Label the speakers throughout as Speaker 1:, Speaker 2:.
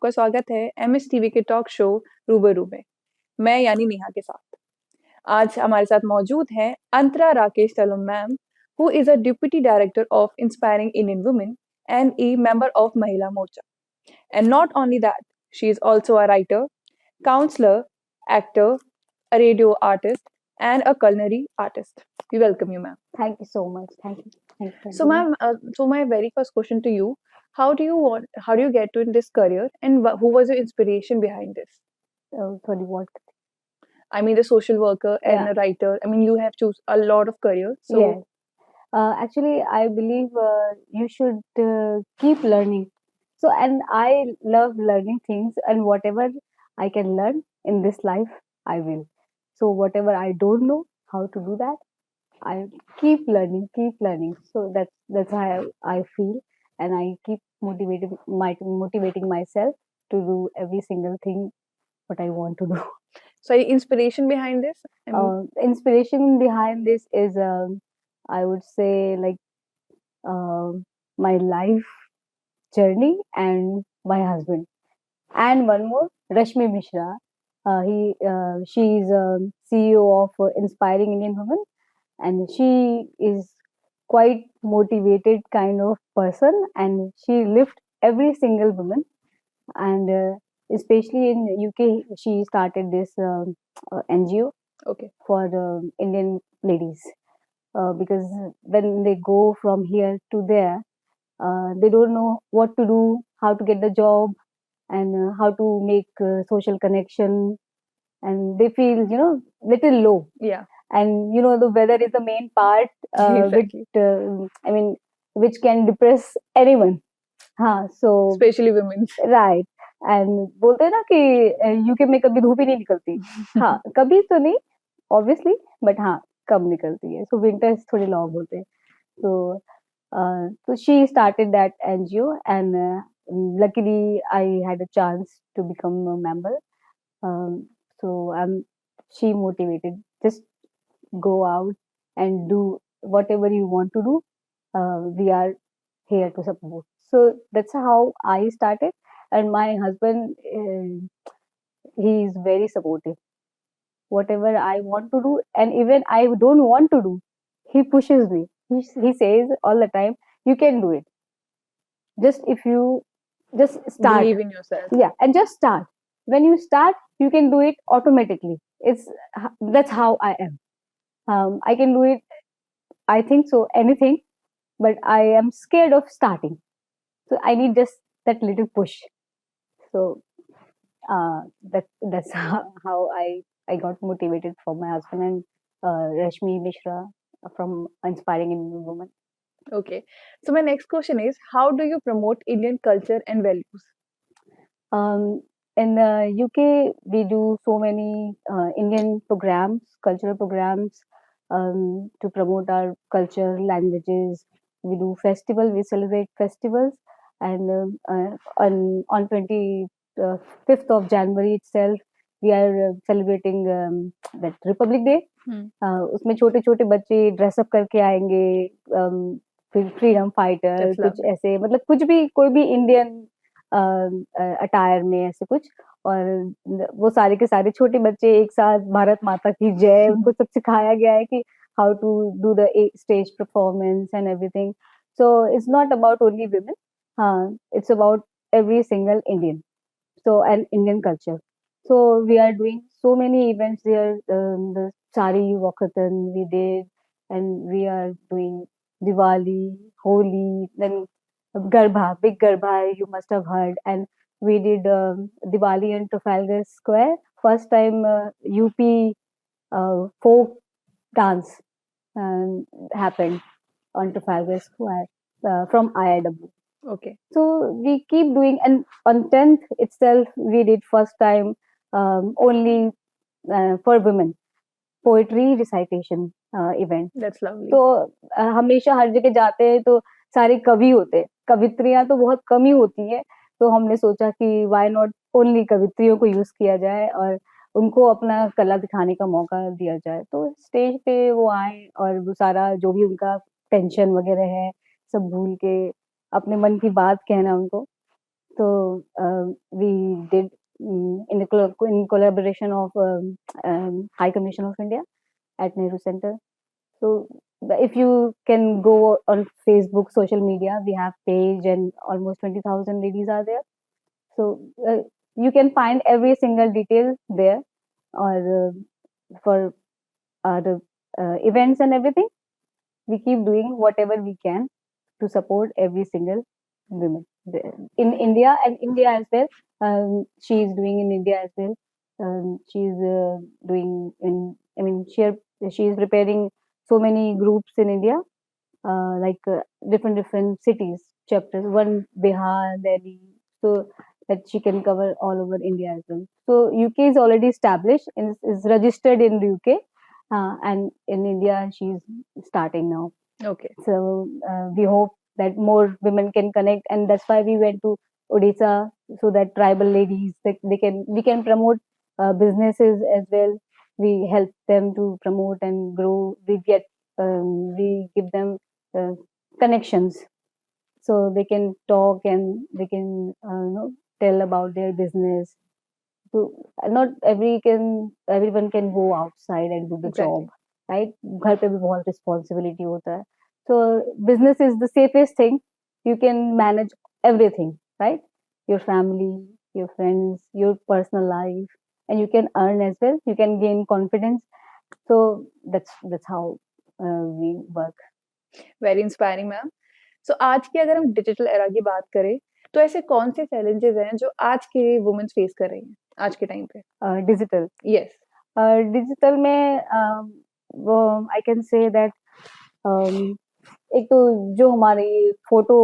Speaker 1: आपका स्वागत है एमएस टीवी के टॉक शो रूबरू में। मैं यानी नेहा के साथ। आज हमारे साथ मौजूद हैं Antara Rakesh Talam ma'am, who is a deputy director of inspiring Indian women and a member of Mahila Morcha. And not only that, she is also a writer, counselor, actor, a radio artist, and a culinary artist. We welcome you, ma'am.
Speaker 2: Thank you so much. Thank you. Thank you.
Speaker 1: So, ma'am, so my very first question to you: how do you get to this career, and who was your inspiration behind this?
Speaker 2: Sorry, what?
Speaker 1: I mean, the social worker and
Speaker 2: Yeah.
Speaker 1: a writer. I mean, you have choose a lot of careers. So,
Speaker 2: Yes. Actually, I believe you should keep learning. So, and I love learning things, and whatever I can learn in this life, I will. So, whatever I don't know how to do that, I keep learning, keep learning. So that's how I feel, and I keep motivating myself to do every single thing what I want to do.
Speaker 1: so inspiration behind this? I mean,
Speaker 2: Inspiration behind this is, I would say, like my life journey and my husband, and one more, Rashmi Mishra. She is CEO of Inspiring Indian Women, and she is quite motivated kind of person, and she lift every single woman, and especially in UK, she started this NGO
Speaker 1: okay.
Speaker 2: for Indian ladies, because when they go from here to there, they don't know what to do, how to get the job, and how to make social connection, and they feel little low.
Speaker 1: Yeah.
Speaker 2: And the weather is the main part,
Speaker 1: Exactly.
Speaker 2: I mean, which can depress anyone. So
Speaker 1: Especially women.
Speaker 2: Right and बोलते हैं ना कि UK में कभी धूप ही नहीं निकलती. हाँ, कभी तो नहीं ऑब्वियसली, बट हाँ, कम निकलती है. सो विंटर्स थोड़े लॉन्ग होते हैं. So she started that NGO, and luckily I had a chance to become a member. So she motivated, just go out and do whatever you want to do. We are here to support. So that's how I started, and my husband, he is very supportive. Whatever I want to do, and even I don't want to do, he pushes me. He says all the time, you can do it. Just if you just start.
Speaker 1: Believe in yourself.
Speaker 2: Yeah, and just start. When you start, you can do it automatically. That's how I am. I can do it, I think so, anything, but I am scared of starting. So I need just that little push. So that's how I got motivated from my husband and Rashmi Mishra from Inspiring Indian Women.
Speaker 1: Okay. So my next question is, how do you promote Indian culture and values?
Speaker 2: In the UK, we do so many Indian programs, cultural programs, to promote our culture, languages. We do festival. We celebrate festivals, and on 25th of January itself, we are celebrating that Republic Day. उसमें छोटे छोटे बच्चे dress up करके आएंगे, फिर freedom fighter,
Speaker 1: That's
Speaker 2: कुछ
Speaker 1: lovely.
Speaker 2: ऐसे, मतलब कुछ भी, कोई भी इंडियन अटायर में ऐसे कुछ, और वो सारे के सारे छोटे बच्चे एक साथ भारत माता की जय, उनको सब सिखाया गया है कि how to do the stage performance and everything. So it's not about only women, it's about every single Indian, so and Indian culture. So we are doing so many events there. The Sari Walkathon we did, and we are doing Diwali, Holi, then Garbha, big Garbha you must have heard, and we did Diwali in Trafalgar Square. First time UP folk dance happened on Trafalgar Square from IIW.
Speaker 1: Okay.
Speaker 2: So we keep doing, and on 10th itself, we did first time only for women poetry recitation event.
Speaker 1: That's lovely.
Speaker 2: तो हमेशा हर जगह जाते हैं तो सारे कवि होते हैं, कवित्रियां तो बहुत कम ही होती है. तो हमने सोचा कि व्हाई नॉट ओनली कवित्रियों को यूज किया जाए और उनको अपना कला दिखाने का मौका दिया जाए. तो स्टेज पे वो आए और वो सारा जो भी उनका टेंशन वगैरह है सब भूल के अपने मन की बात कहना उनको. So we did in collaboration of High Commission of India at Nehru Center. So if you can go on Facebook, social media, we have page and almost 20,000 ladies are there. So you can find every single detail there, or for the events and everything. We keep doing whatever we can to support every single woman in India and India as well. She is doing in India as well. She's doing in. I mean, she is preparing so many groups in India, like different cities chapters. One Bihar, Delhi, so that she can cover all over India as well. So UK is already established and is registered in the UK, and in India she's starting now.
Speaker 1: Okay.
Speaker 2: So we hope that more women can connect, and that's why we went to Odisha, so that tribal ladies we can promote businesses as well. We help them to promote and grow. We give them uh, connections, so they can talk and they can tell about their business. So not everyone can go outside and do the
Speaker 1: Exactly.
Speaker 2: job, right? घर पे भी बहुत responsibility होता है. So business is the safest thing. You can manage everything, right? Your family, your friends, your personal life, and you can earn as well. You can gain confidence. So that's how we work.
Speaker 1: Very inspiring ma'am. So आज की अगर हम digital era की बात करें, तो ऐसे कौन से चैलेंजेस हैं जो आज के वुमेन्स फेस कर रही हैं, आज के टाइम पे?
Speaker 2: Digital.
Speaker 1: यस।
Speaker 2: डिजिटल में वो आई कैन से दैट एक तो जो हमारी फोटो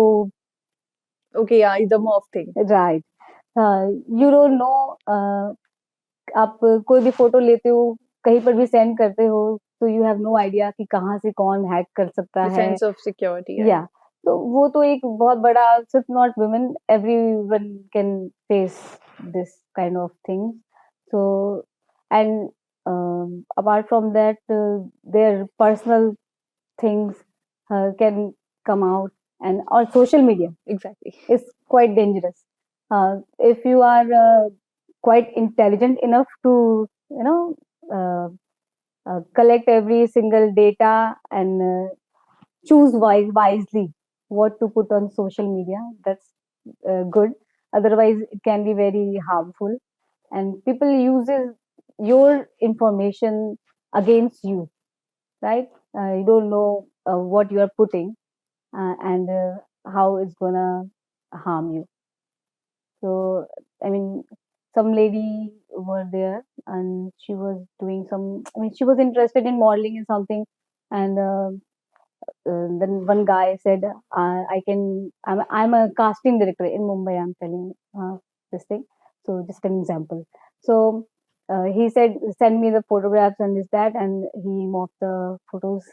Speaker 1: ओके, या the morph thing.
Speaker 2: Right, you don't know, आप कोई भी फोटो लेते हो कहीं पर भी सेंड करते हो, तो यू हैव नो आइडिया कि कहाँ से कौन हैक कर सकता
Speaker 1: द
Speaker 2: है.
Speaker 1: Sense of security.
Speaker 2: या तो वो तो एक बहुत बड़ा, सिर्फ not women, everyone can face this kind of thing. So and apart from that, their personal things can come out, and or social media
Speaker 1: exactly.
Speaker 2: is quite dangerous. If you are quite intelligent enough to you know uh, collect every single data and choose wisely what to put on social media, that's good. Otherwise it can be very harmful, and people uses your information against you, right? You don't know what you are putting, and how it's gonna harm you. So, I mean, some lady were there, and she was doing some. I mean, she was interested in modeling and something, and then one guy said, "I can. I'm a casting director in Mumbai. I'm telling this thing. So, just an example. So." He said, "Send me the photographs and this that," and he morphed the photos,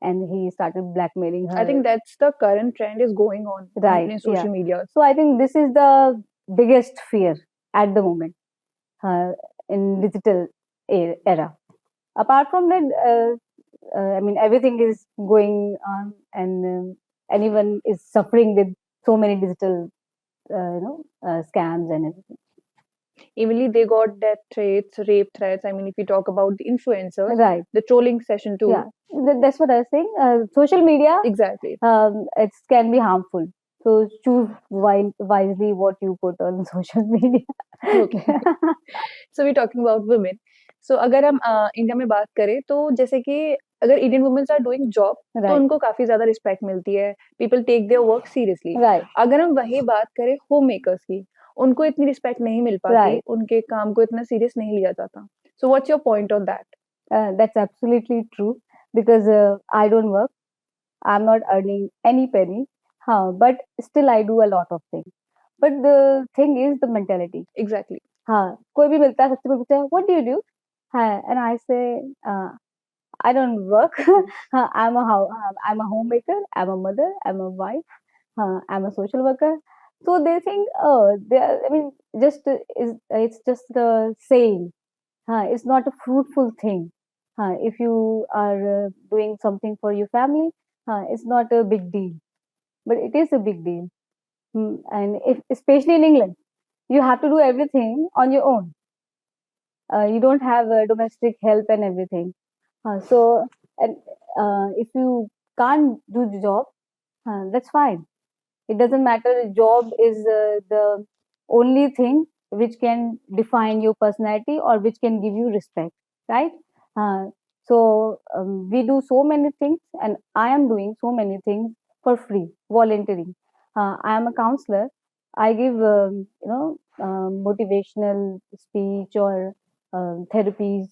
Speaker 2: and he started blackmailing her.
Speaker 1: I think that's the current trend is going on
Speaker 2: Right,
Speaker 1: in social media.
Speaker 2: So I think this is the biggest fear at the moment in digital era. Apart from that, I mean, everything is going on, and anyone is suffering with so many digital, scams and everything.
Speaker 1: Evenly, they got death threats, rape threats. I mean, if you talk about the influencers,
Speaker 2: Right.
Speaker 1: the trolling session too.
Speaker 2: Yeah, that's what I was saying. Social media,
Speaker 1: Exactly.
Speaker 2: It can be harmful. So choose wisely what you put on social media.
Speaker 1: Okay. So we're talking about women. So अगर हम India में बात करें तो जैसे कि अगर Indian womens are doing job तो
Speaker 2: Right.
Speaker 1: उनको काफी ज्यादा रिस्पेक्ट मिलती है, people take their work seriously.
Speaker 2: Right.
Speaker 1: अगर हम वही बात करें होम मेकर्स की, उनको इतनी रिस्पेक्ट नहीं मिल पाती,
Speaker 2: Right.
Speaker 1: उनके काम को इतना सीरियस नहीं लिया जाता। So what's your point on that?
Speaker 2: That's absolutely true, because I don't work. I'm not earning any penny, but still I do a lot of things. But the thing is the mentality.
Speaker 1: Exactly.
Speaker 2: कोई भी मिलता है, सबसे पहले पूछता है, what do you do? And I say, I don't work. I'm a homemaker. I'm a mother. I'm a wife. I'm a social worker. So they think, oh, I mean, it's just a saying. It's not a fruitful thing. If you are doing something for your family, it's not a big deal, but it is a big deal. And if especially in England, you have to do everything on your own. You don't have domestic help and everything. So, and if you can't do the job, that's fine. It doesn't matter. Job is the only thing which can define your personality or which can give you respect, right? Uh, so we do so many things, and I am doing so many things for free, volunteering. I am a counselor. I give motivational speech or therapies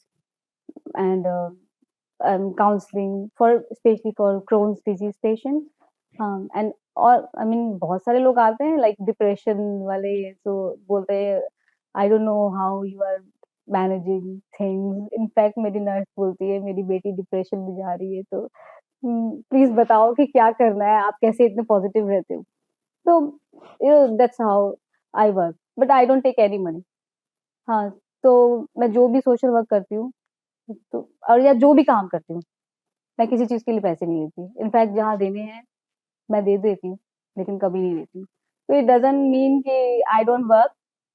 Speaker 2: and counseling for especially for Crohn's disease patients. And और I mean बहुत सारे लोग आते हैं like depression वाले, तो बोलते हैं I don't know how you are managing things. In fact मेरी नर्स बोलती है मेरी बेटी डिप्रेशन में जा रही है, तो प्लीज बताओ कि क्या करना है, आप कैसे इतने पॉजिटिव रहते हो। तो that's how I work, but I don't take any money. हाँ, तो मैं जो भी सोशल वर्क करती हूँ तो और या जो भी काम करती हूँ, मैं किसी चीज के लिए पैसे नहीं लेती। इनफैक्ट जहाँ देने हैं मैं दे देती हूँ, लेकिन कभी नहीं लेती। तो इट डजंट मीन कि I don't work,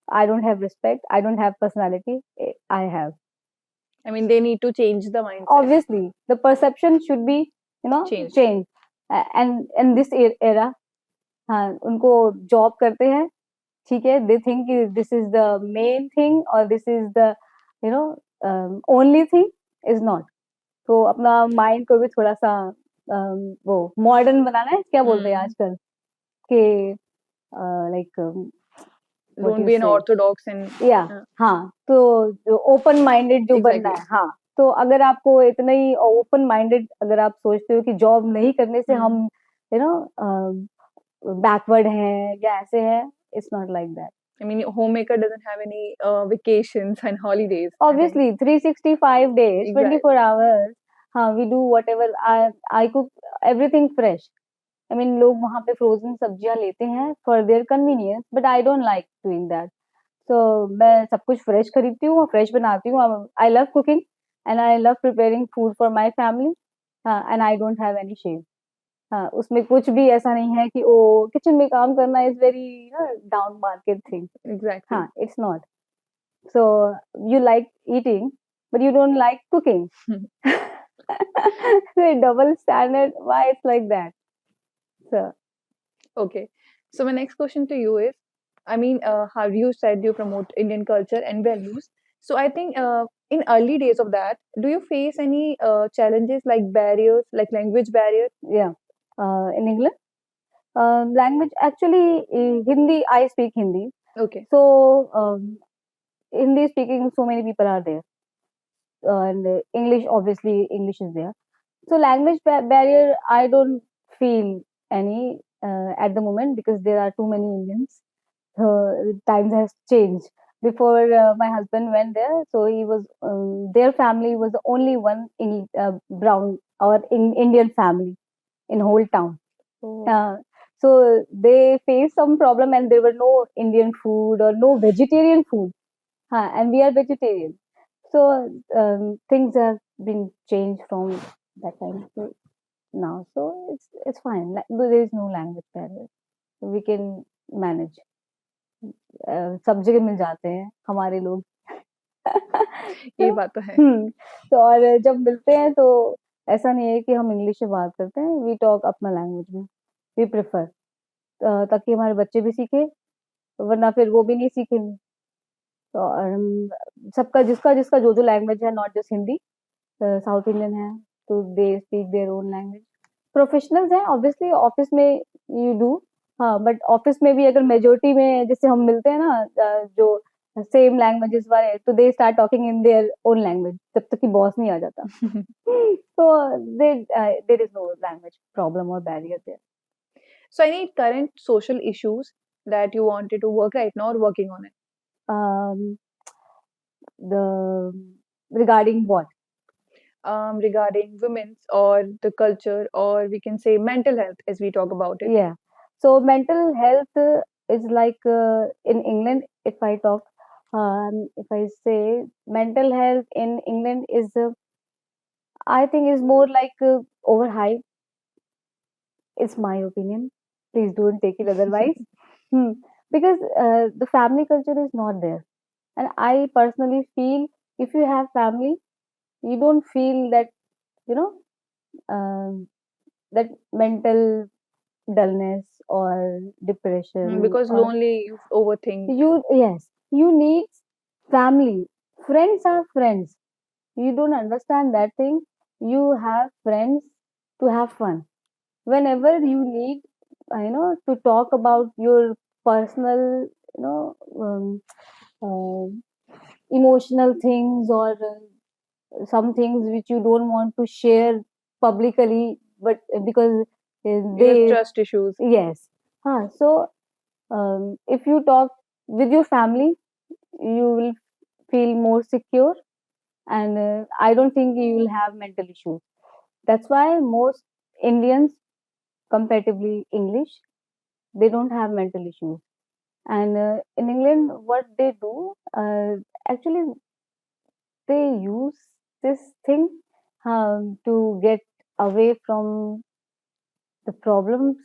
Speaker 2: I don't have respect, I don't have personality. I have.
Speaker 1: I mean, they need to change the mindset.
Speaker 2: Obviously, the perception should be,
Speaker 1: Changed.
Speaker 2: changed. And in this era, हाँ, उनको job करते हैं, ठीक है, they think this is the main thing और this is the only thing, is not. तो अपना mind को भी थोड़ा सा वो मॉडर्न बनाना है, क्या बोलते हैं आजकल कि like
Speaker 1: Don't be an orthodox and
Speaker 2: हाँ, तो जो ओपन माइंडेड जो बनना है। हाँ, तो अगर आपको इतना ही ओपन माइंडेड अगर आप सोचते हो कि जॉब नहीं करने से हम बैकवर्ड हैं या ऐसे हैं, it's not like that.
Speaker 1: I mean, homemaker doesn't have any vacations and holidays.
Speaker 2: Obviously, 365 days, 24 hours. हाँ, we do whatever. I cook everything fresh. I mean, लोग वहाँ पे frozen सब्जियाँ लेते हैं for their convenience, but I don't like doing that. So मैं सब कुछ fresh खरीदती हूँ और fresh बनाती हूँ। I love cooking and I love preparing food for my family. And I don't have any shame. हाँ, उसमें कुछ भी ऐसा नहीं है कि ओ किचन में काम करना is very down market thing.
Speaker 1: Exactly.
Speaker 2: हाँ, it's not. So you like eating but you don't like cooking. Double standard, why it's like that? So
Speaker 1: okay, so my next question to you is, I mean, how you said you promote Indian culture and values, so I think in early days of that, do you face any challenges like barriers, like language barriers?
Speaker 2: Yeah, in England, language actually, Hindi, I speak Hindi.
Speaker 1: Okay.
Speaker 2: So Hindi speaking so many people are there, and English, obviously English is there. So language barrier, I don't feel any at the moment because there are too many Indians. Times has changed. Before my husband went there, so he was their family was the only one in brown or in Indian family in whole town.
Speaker 1: Oh.
Speaker 2: So they faced some problem and there were no Indian food or no vegetarian food. And we are vegetarian. So things have been changed from that time to now. So it's fine. There is no language barrier. We can manage. सब जगह मिल जाते हैं हमारे लोग।
Speaker 1: ये बात तो है।
Speaker 2: तो और जब मिलते हैं तो ऐसा नहीं है कि हम इंग्लिश में बात करते हैं, वी टॉक अपना लैंग्वेज में, वी प्रेफर, ताकि हमारे बच्चे भी सीखे, वरना फिर वो भी नहीं सीखेंगे। तो सबका जिसका जिसका जो जो लैंग्वेज है, not just Hindi, south Indian है तो they speak their own language. Professionals हैं ऑब्वियसली, ऑफिस में यू डू, हाँ, बट ऑफिस में भी अगर मेजोरिटी में जैसे हम मिलते हैं ना, जो सेम लैंग्वेजेस वाले, तो they start talking in their own language जब तक कि बॉस नहीं आ जाता। तो there is no language problem और barrier there.
Speaker 1: So any current social issues that you wanted to work right now or working on it?
Speaker 2: Regarding what?
Speaker 1: Regarding women's or the culture, or we can say mental health as we talk about it.
Speaker 2: Yeah. So mental health is like in England, if I talk, if I say mental health in England is, I think is more like overhyped. It's my opinion. Please don't take it otherwise. Because the family culture is not there, and I personally feel if you have family, you don't feel that, you know, um, that mental dullness or depression
Speaker 1: Because
Speaker 2: or
Speaker 1: lonely, you overthink.
Speaker 2: yes, you need family. Friends are friends. You don't understand that thing. You have friends to have fun. Whenever you need, to talk about your personal, you know, emotional things, or some things which you don't want to share publicly, but because
Speaker 1: You have
Speaker 2: they,
Speaker 1: trust issues.
Speaker 2: yes. So if you talk with your family, you will feel more secure, and I don't think you will have mental issues. That's why most Indians, comparatively English, they don't have mental issues. And in England, what they do, actually, they use this thing to get away from the problems,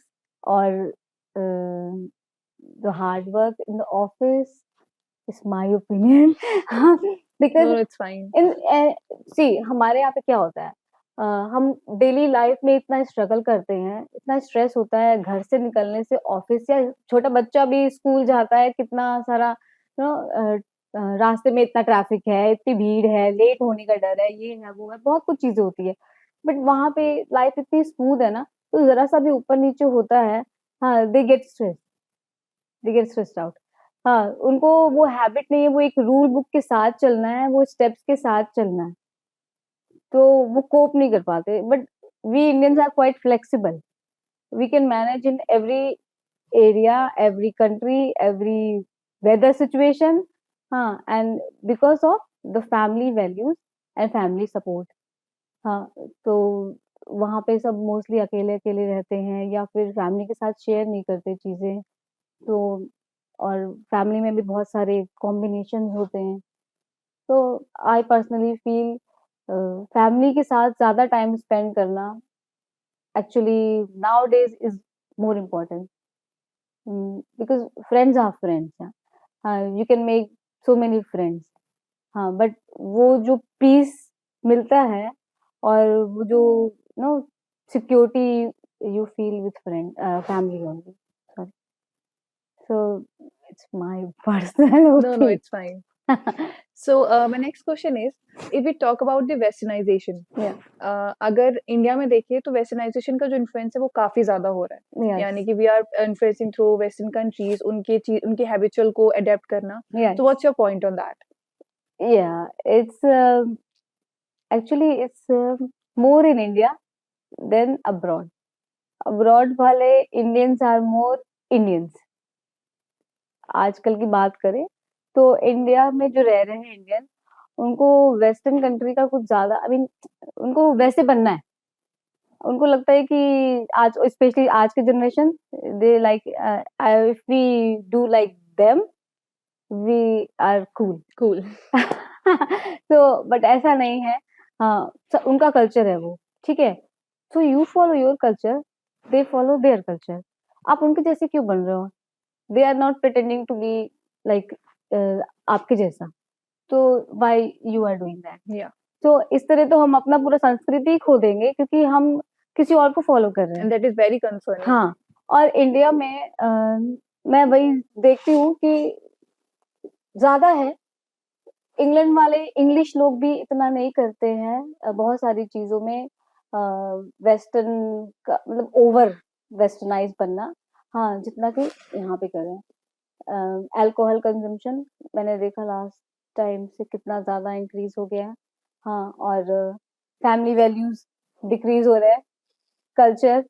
Speaker 2: or the hard work in the office, is my opinion.
Speaker 1: No,
Speaker 2: Because
Speaker 1: no, it's fine.
Speaker 2: इन सी हमारे यहाँ पे क्या होता है, हम daily life में इतना struggle करते हैं, इतना स्ट्रेस होता है घर से निकलने से, ऑफिस या छोटा बच्चा भी स्कूल जाता है, कितना सारा रास्ते में इतना ट्रैफिक है, इतनी भीड़ है, लेट होने का डर है, ये है वो है, बहुत कुछ चीजें होती है। बट वहां पे लाइफ इतनी स्मूथ है ना, तो जरा सा भी ऊपर नीचे होता है, हाँ, दे गेट स्ट्रेस्ड आउट। हाँ, उनको वो हैबिट नहीं है, वो एक रूल बुक के साथ चलना है, वो स्टेप्स के साथ चलना है, तो वो कोप नहीं कर पाते। But we Indians are quite flexible, we can manage in every area, every country, every weather situation. हाँ, and because of the family values and family support. हाँ, तो वहाँ पे सब मोस्टली अकेले अकेले रहते हैं, या फिर फैमिली के साथ शेयर नहीं करते चीजें। तो और फैमिली में भी बहुत सारे कॉम्बिनेशंस होते हैं। तो आई पर्सनली फील फैमिली के साथ ज़्यादा टाइम स्पेंड करना actually nowadays is more important, because friends are friends. हाँ, you can make so many friends. हाँ, बट वो जो पीस मिलता है, और वो जो no security you feel with friend family only. Sorry, so it's my personal
Speaker 1: No, no,
Speaker 2: opinion.
Speaker 1: it's fine. So, my next question is, if we talk about the westernization, अगर India में देखिए तो westernisation का जो influence है वो काफी ज्यादा हो रहा है,
Speaker 2: Yes.
Speaker 1: यानी कि we are influencing through western countries, उनके हैबिचुअल को अडेप्ट करना।
Speaker 2: Yes.
Speaker 1: तो what's your point on that?
Speaker 2: Yeah, it's actually it's more in India than abroad. Abroad वाले Indians are more Indians. आजकल की बात करें तो इंडिया में जो रह रहे हैं इंडियन, उनको वेस्टर्न कंट्री का कुछ ज्यादा, आई मीन, उनको वैसे बनना है। उनको लगता है कि आज स्पेशली आज के generation, they like if we do like them, we are cool.
Speaker 1: Cool.
Speaker 2: तो बट ऐसा नहीं है। हाँ, उनका कल्चर है वो, ठीक है। So you follow your culture, they follow their culture. आप उनके जैसे क्यों बन रहे हो? They are not pretending to be like आपके जैसा, तो why you are doing that?
Speaker 1: या,
Speaker 2: तो इस तरह तो हम अपना पूरा संस्कृति ही खो देंगे, क्योंकि हम किसी और को फॉलो कर रहे हैं।
Speaker 1: And that is very concerning.
Speaker 2: हाँ, और इंडिया में मैं वही देखती हूँ कि ज्यादा है, इंग्लैंड वाले इंग्लिश लोग भी इतना नहीं करते हैं बहुत सारी चीजों में, वेस्टर्न का मतलब ओवर वेस्टर्नाइज बनना, हाँ, जितना कि यहाँ पे करें। अल्कोहल कंजम्पशन मैंने देखा लास्ट टाइम से कितना ज्यादा इंक्रीज हो गया है। हाँ, और फैमिली वैल्यूज डिक्रीज हो रहा है, कल्चर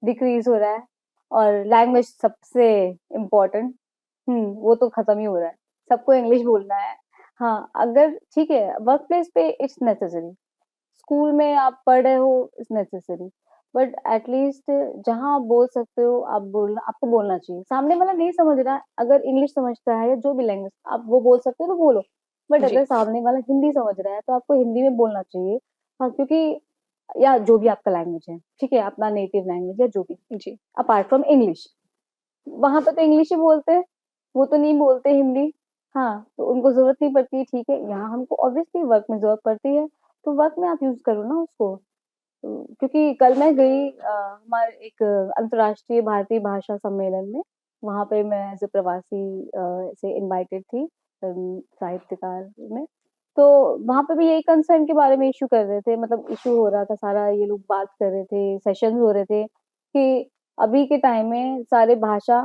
Speaker 2: डिक्रीज हो रहा है, और लैंग्वेज सबसे इम्पोर्टेंट, वो तो खत्म ही हो रहा है, सबको इंग्लिश बोलना है। हाँ, अगर ठीक है वर्क प्लेस पे इट्स नेसेसरी, स्कूल में आप पढ़ रहे हो इट्स नेसेसरी, बट एटलीस्ट जहाँ आप बोल सकते हो आप बोलना, आपको बोलना चाहिए। सामने वाला नहीं समझ रहा, अगर इंग्लिश समझता है या जो भी लैंग्वेज आप वो बोल सकते हो तो बोलो, बट
Speaker 1: जी।
Speaker 2: अगर सामने वाला हिंदी समझ रहा है तो आपको हिंदी में बोलना चाहिए। हाँ, क्योंकि या जो भी आपका लैंग्वेज है, ठीक है, अपना नेटिव लैंग्वेज या जो भी,
Speaker 1: जी।
Speaker 2: Apart from English. वहाँ पे तो इंग्लिश ही बोलते हैं, वो तो नहीं बोलते हिंदी। हाँ, तो उनको ज़रूरत नहीं पड़ती, ठीक है। यहाँ हमको ऑब्वियसली वर्क में ज़रूरत पड़ती है, तो वर्क में आप यूज़ करो ना उसको। क्योंकि कल मैं गई हमारे एक अंतर्राष्ट्रीय भारतीय भाषा सम्मेलन में, वहाँ पे मैं एज़ अ प्रवासी ऐसे इनवाइटेड थी साहित्यकार में। तो वहाँ पे भी यही कंसर्न के बारे में इश्यू कर रहे थे, मतलब इश्यू हो रहा था सारा, ये लोग बात कर रहे थे, सेशंस हो रहे थे कि अभी के टाइम में सारे भाषा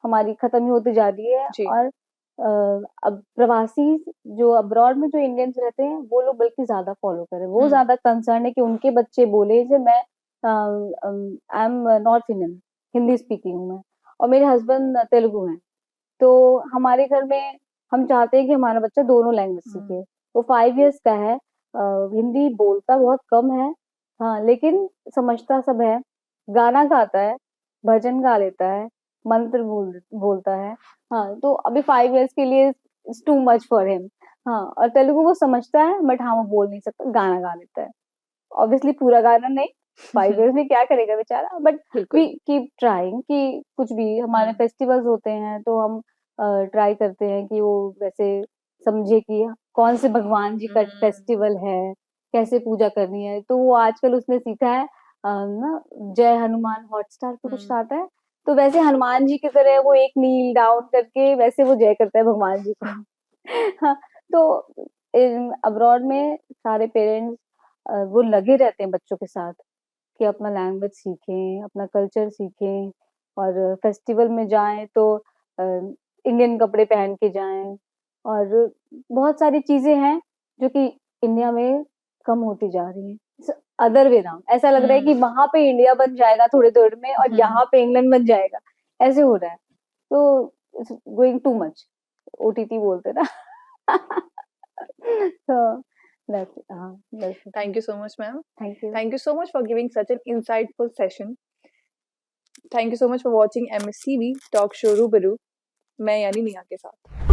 Speaker 2: हमारी खत्म ही होती जा रही है
Speaker 1: जी।
Speaker 2: और अब प्रवासी जो अब्रॉड में जो इंडियंस रहते हैं, वो लोग बल्कि ज़्यादा फ़ॉलो कर रहे हैं। वो ज़्यादा कंसर्न है कि उनके बच्चे बोले जैसे मैं I am north Indian, Hindi speaking हूँ मैं और मेरे हस्बैंड तेलुगु हैं। तो हमारे घर में हम चाहते हैं कि हमारा बच्चा दोनों लैंग्वेज सीखे। वो 5 इयर्स का है, हिंदी बोलता बहुत कम है, हाँ, लेकिन समझता सब है, गाना गाता है, भजन गा लेता है, मंत्र बोलता है। हाँ, तो अभी 5 इयर्स के लिए it's too much for him. हाँ, और तेलुगु वो समझता है बट हाँ, वो बोल नहीं सकता, गाना गा लेता है। ऑब्वियसली पूरा गाना नहीं, 5 इयर्स में क्या करेगा बेचारा, बट वी
Speaker 1: बिल्कुल।
Speaker 2: कीप ट्राइंग कि कुछ भी हमारे फेस्टिवल्स होते हैं तो हम ट्राई करते हैं कि वो वैसे समझे कि कौन से भगवान जी का फेस्टिवल है, कैसे पूजा करनी है। तो वो आजकल उसने सीखा है ना, जय हनुमान हॉटस्टार पे कुछ आता है, तो वैसे हनुमान जी की तरह वो एक नील डाउन करके वैसे वो जय करता है भगवान जी को। हाँ, तो अब्रॉड में सारे पेरेंट्स वो लगे रहते हैं बच्चों के साथ कि अपना लैंग्वेज सीखें, अपना कल्चर सीखें और फेस्टिवल में जाएँ तो इंडियन कपड़े पहन के जाएँ और बहुत सारी चीज़ें हैं जो कि इंडिया में कम होती जा रही हैं। अदर वे राउंड ऐसा लग रहा है कि वहाँ पे इंडिया बन जाएगा थोड़ी देर में और यहाँ पे इंग्लैंड बन जाएगा, ऐसे हो रहा है। तो it's going too much, OTT बोलते हैं ना। So that's it.
Speaker 1: Thank you so much, ma'am.
Speaker 2: Thank you.
Speaker 1: Thank you so much for giving such an insightful session. Thank you so much for watching MSCV Talk Show Rubaru. मैं यानी नेहा के साथ।